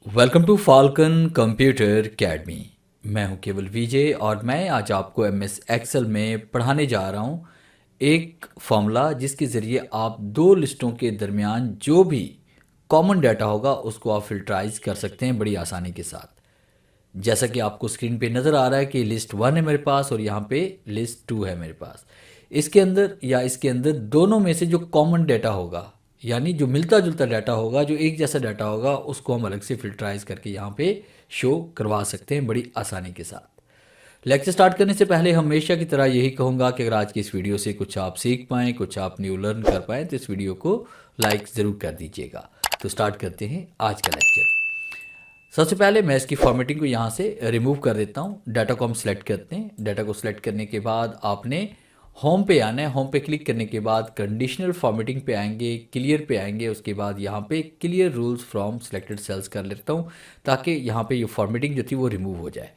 Welcome to Falcon computer academy. मैं हूं केवल विजय और मैं आज आपको एमएस एक्सेल में पढ़ाने जा रहा हूं एक फॉर्मूला जिसके ज़रिए आप दो लिस्टों के दरमियान जो भी कॉमन डाटा होगा उसको आप फिल्टराइज कर सकते हैं बड़ी आसानी के साथ। जैसा कि आपको स्क्रीन पे नज़र आ रहा है कि लिस्ट वन है मेरे पास और यहाँ पे लिस्ट टू है मेरे पास। इसके अंदर दोनों में से जो कॉमन डाटा होगा यानी जो मिलता जुलता डाटा होगा, जो एक जैसा डाटा होगा, उसको हम अलग से फिल्टराइज करके यहाँ पे शो करवा सकते हैं बड़ी आसानी के साथ। लेक्चर स्टार्ट करने से पहले हमेशा की तरह यही कहूँगा कि अगर आज की इस वीडियो से कुछ आप सीख पाएँ, कुछ आप न्यू लर्न कर पाएँ तो इस वीडियो को लाइक ज़रूर कर दीजिएगा। तो स्टार्ट करते हैं आज का लेक्चर। सबसे पहले मैं इसकी फॉर्मेटिंग को यहाँ से रिमूव कर देता हूँ। डाटा को हम सेलेक्ट करते हैं। डाटा को सेलेक्ट करने के बाद आपने होम पे आना है। होम पे क्लिक करने के बाद कंडीशनल फॉर्मेटिंग पे आएंगे, क्लियर पे आएंगे। उसके बाद यहाँ पे clear rules from selected cells कर लेता हूँ ताकि यहाँ पे ये फॉर्मेटिंग जो थी वो रिमूव हो जाए।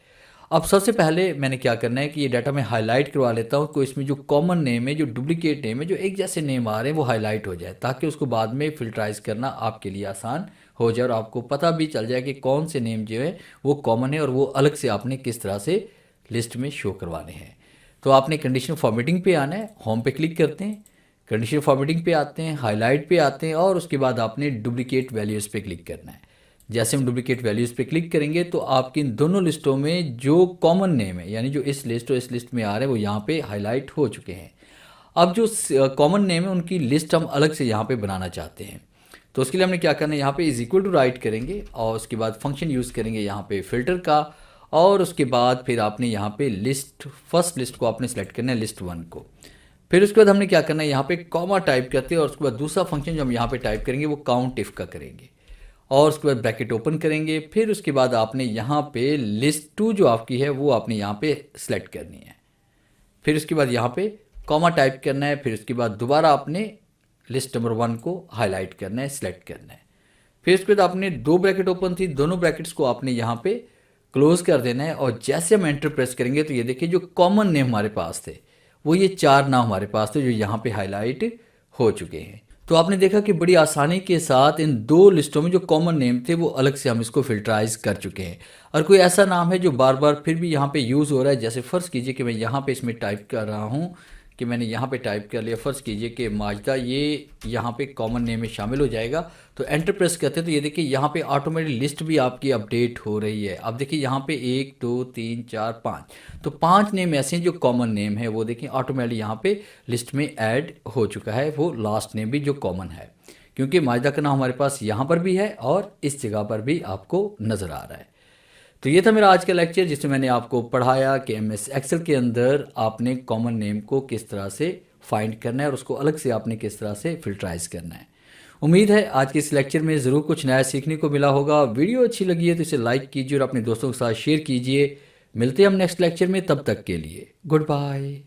अब सबसे पहले मैंने क्या करना है कि ये डाटा मैं हाईलाइट करवा लेता हूँ को इसमें जो कॉमन नेम है, जो डुप्लीकेट नेम है, जो एक जैसे नेम आ रहे हैं वो हाईलाइट हो जाए ताकि उसको बाद में फिल्टराइज करना आपके लिए आसान हो जाए और आपको पता भी चल जाए कि कौन से नेम जो है वो कॉमन है और वो अलग से आपने किस तरह से लिस्ट में शो करवाने हैं। तो आपने कंडीशनल फॉर्मेटिंग पे आना है। होम पे क्लिक करते हैं, कंडीशनल फॉर्मेटिंग पे आते हैं, हाईलाइट पे आते हैं और उसके बाद आपने डुप्लीकेट वैल्यूज़ पे क्लिक करना है। जैसे हम डुप्लीकेट वैल्यूज़ पे क्लिक करेंगे तो आपकी इन दोनों लिस्टों में जो कॉमन नेम है यानी जो इस लिस्ट और इस लिस्ट में आ रहे हैं वो यहाँ पे हाईलाइट हो चुके हैं। अब जो कॉमन नेम है उनकी लिस्ट हम अलग से यहाँ पे बनाना चाहते हैं। तो उसके लिए हमने क्या करना है, यहाँ पे इज इक्वल टू राइट करेंगे और उसके बाद फंक्शन यूज़ करेंगे यहाँ पे फिल्टर का और उसके बाद फिर आपने यहाँ पे फर्स्ट लिस्ट को आपने सेलेक्ट करना है, लिस्ट वन को। फिर उसके बाद हमने क्या करना है, यहाँ पे कॉमा टाइप करते हैं और उसके बाद दूसरा फंक्शन जो हम यहाँ पे टाइप करेंगे वो काउंट इफ का करेंगे और उसके बाद ब्रैकेट ओपन करेंगे। फिर उसके बाद आपने यहाँ पे लिस्ट टू जो आपकी है वो आपने यहाँ पे सेलेक्ट करनी है। फिर उसके बाद यहाँ पे कॉमा टाइप करना है। फिर उसके बाद दोबारा आपने लिस्ट नंबर वन को हाईलाइट करना है, सिलेक्ट करना है। फिर उसके बाद आपने दो ब्रैकेट ओपन थी, दोनों ब्रैकेट्स को आपने यहाँ पे क्लोज कर देना है और जैसे हम एंटर प्रेस करेंगे तो ये देखिए जो कॉमन नेम हमारे पास थे वो ये चार नाम हमारे पास थे जो यहाँ पे हाईलाइट हो चुके हैं। तो आपने देखा कि बड़ी आसानी के साथ इन दो लिस्टों में जो कॉमन नेम थे वो अलग से हम इसको फिल्टराइज कर चुके हैं। और कोई ऐसा नाम है जो बार बार फिर भी यहाँ पे यूज़ हो रहा है, जैसे फ़र्ज़ कीजिए कि मैं यहाँ पे इसमें टाइप कर रहा हूँ कि मैंने यहाँ पे टाइप कर लिया, फ़र्ज़ कीजिए कि माजदा ये यहाँ पे कॉमन नेम में शामिल हो जाएगा। तो एंटर प्रेस करते हैं तो ये देखिए यहाँ पे ऑटोमेटिक लिस्ट भी आपकी अपडेट हो रही है। अब देखिए यहाँ पे 1 2 3 4 5, तो 5 नेम ऐसे हैं जो कॉमन नेम है वो देखिए ऑटोमेटिक यहाँ पे लिस्ट में ऐड हो चुका है, वो लास्ट नेम भी जो कॉमन है, क्योंकि माजदा का नाम हमारे पास यहाँ पर भी है और इस जगह पर भी आपको नज़र आ रहा है। तो ये था मेरा आज का लेक्चर जिसमें मैंने आपको पढ़ाया कि एमएस एक्सेल के अंदर आपने कॉमन नेम को किस तरह से फाइंड करना है और उसको अलग से आपने किस तरह से फिल्टराइज करना है। उम्मीद है आज के इस लेक्चर में ज़रूर कुछ नया सीखने को मिला होगा। वीडियो अच्छी लगी है तो इसे लाइक कीजिए और अपने दोस्तों के साथ शेयर कीजिए। मिलते हैं हम नेक्स्ट लेक्चर में, तब तक के लिए गुड बाय।